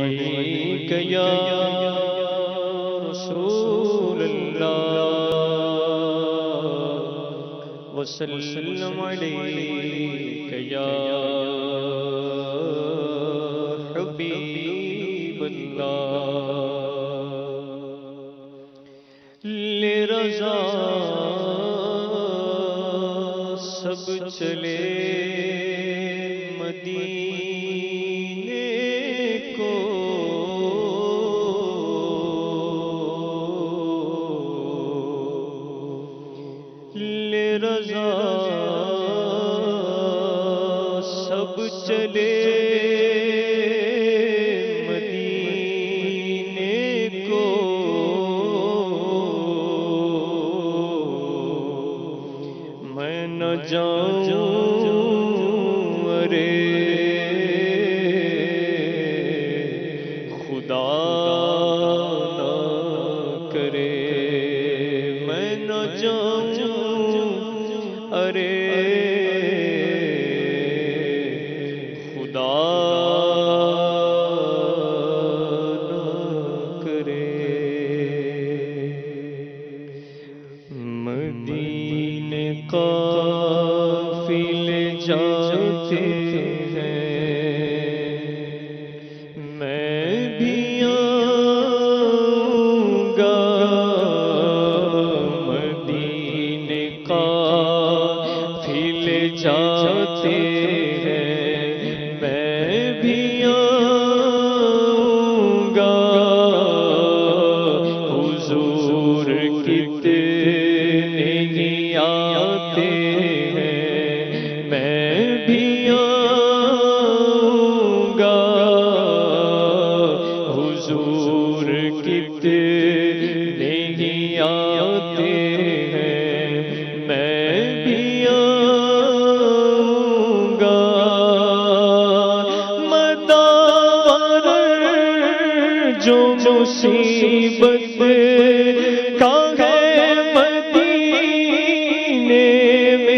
علیک یا رسول اللہ وسلم علیک یا حبیب اللہ لرضا سب چلے مدینے کو لرضا سب چلے مدینے کو میں نہ جاؤں خدا نہ کرے میں نہ جاؤں ارے خدا نہ کرے مدینے قافلے جاتے جاتے ہیں میں بھی آؤں گا حضور کتنے ہی آتے ہیں میں بھی آؤں گا حضور کتنے ہی آتے ہیں میں بھی جو مصیبت کا ہے مدینے میں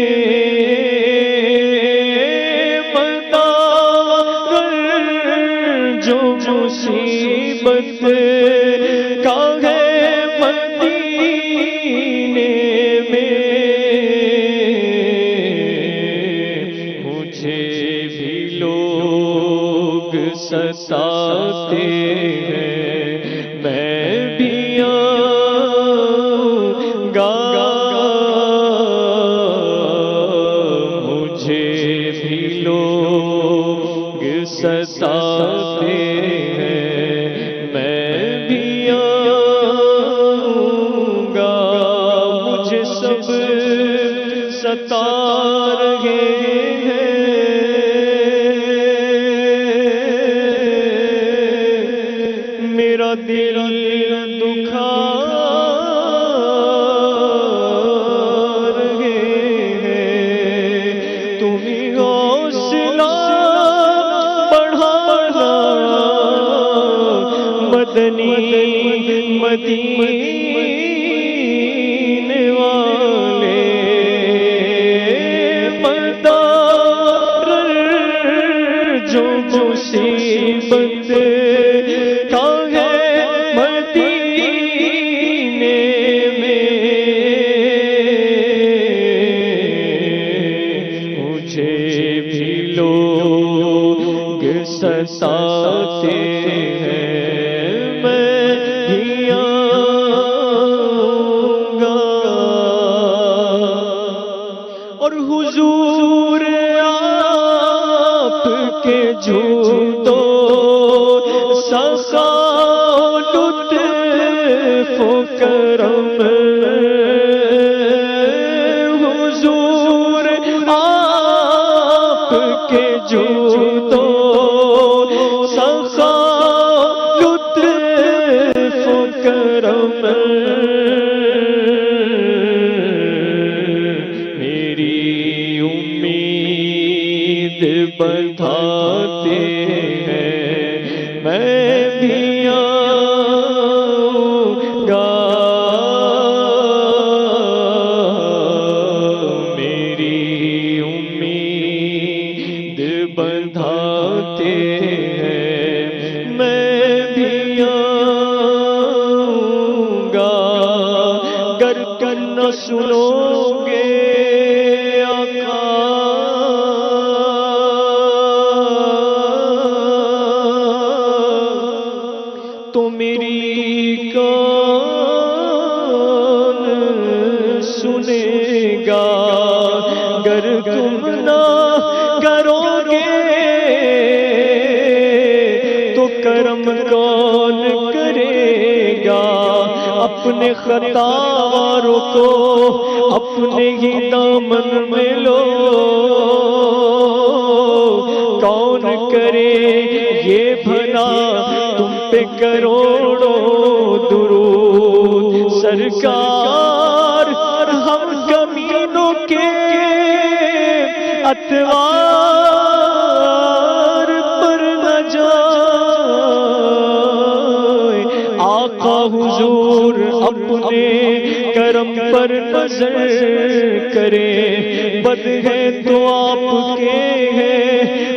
مدار جو مصیبت کا ہے مدینے میں مجھے بھی لوگ ستاتے میں بھی آؤں گا مجھے بھی لوگ ستاتے ہیں میں بھی آؤں گا مجھے سب ستا رہے ہیں میرا دل دکھا رہے ہیں تمہیں حوصلہ بڑھانا مدنی مدینے والے مدار جو مصیبت کا ستاتے ہیں میں بھی آؤں گا اور حضور آپ کے جھوٹوں سخا لطف و کرم حضور آپ کے جھوٹوں میری امید بندھاتے ہیں میں بھی آؤں گا میری امید بندھاتے ہیں میں سنو گے آقا تو میری کون سنے گا؟ گر تم نہ کرو گے تو کرم کون کرے گا؟ اپنے خطاواروں کو اپنے ہی دامن میں لو، کون کرے یہ بھلا تم پہ کروڑوں درود؟ سرکار ہم کمینوں کے اتوار پر نہ جائے، آقا حضور اپنے کرم پر نظر کرے۔ بد ہے تو آپ کے ہیں،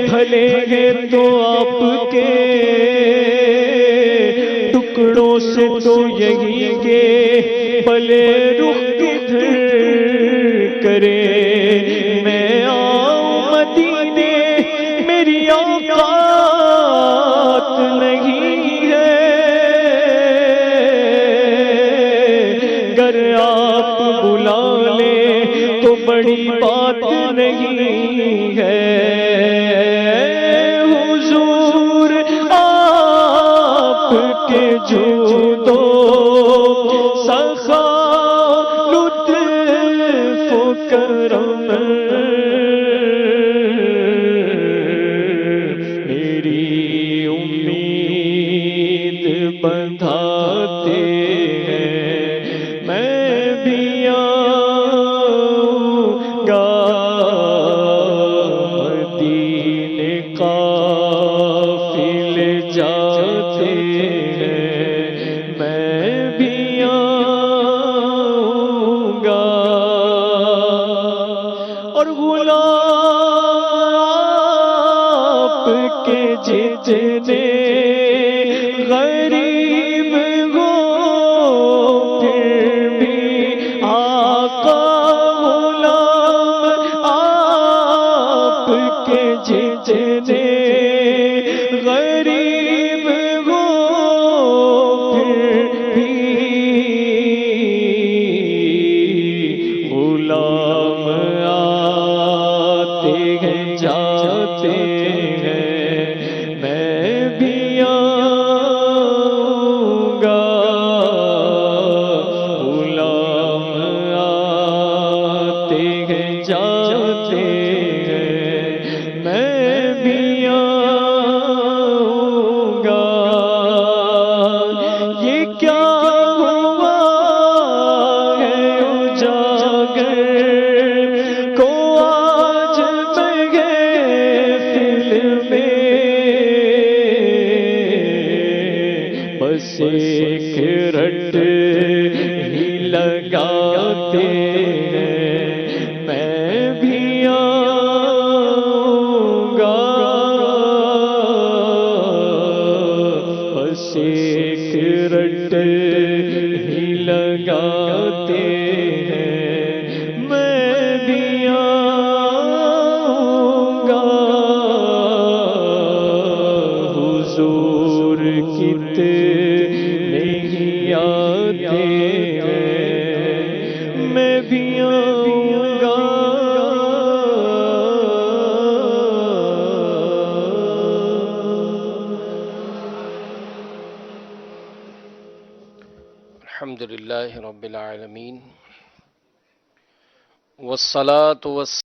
بھلے ہیں تو آپ کے، ٹکڑوں سے تو یہی کے پلے رخ کدھر کرے۔ میں آؤں مدینے میری اوقات نہیں ہے، گر آپ بلا لیں تو بڑی بات نہیں ہے۔ حضور آپ کے جود و سخا لطف و کرم میری امید بندھاتے ہیں، میں بھی آؤں گا مدینے قافلے جاتے ہیں، میں بھی آؤں گا۔ اور غلام آپ کے جتنے غریب ہو پھر بھی آقا غلام آپ کے جتنے غریب ہو پھر بھی غلام آتے ہیں جاتے ہیں، میں بھی آؤں گا۔ غلام آتے ہیں جاتے ہیں، میں بھی آؤں گا۔ یہ کیا ہوا ہے اجاگر کو آج محفل میں، بس ایک رٹ ہی لگاتے ہیں، میں بھی آؤں گا۔ بس ایک رٹ ہی لگاتے ہیں، میں بھی آؤں گا۔ حضور کتنے ہی آتے ہیں، میں بھی آؤں گا۔ الحمدللہ رب العالمین والصلاة والسلام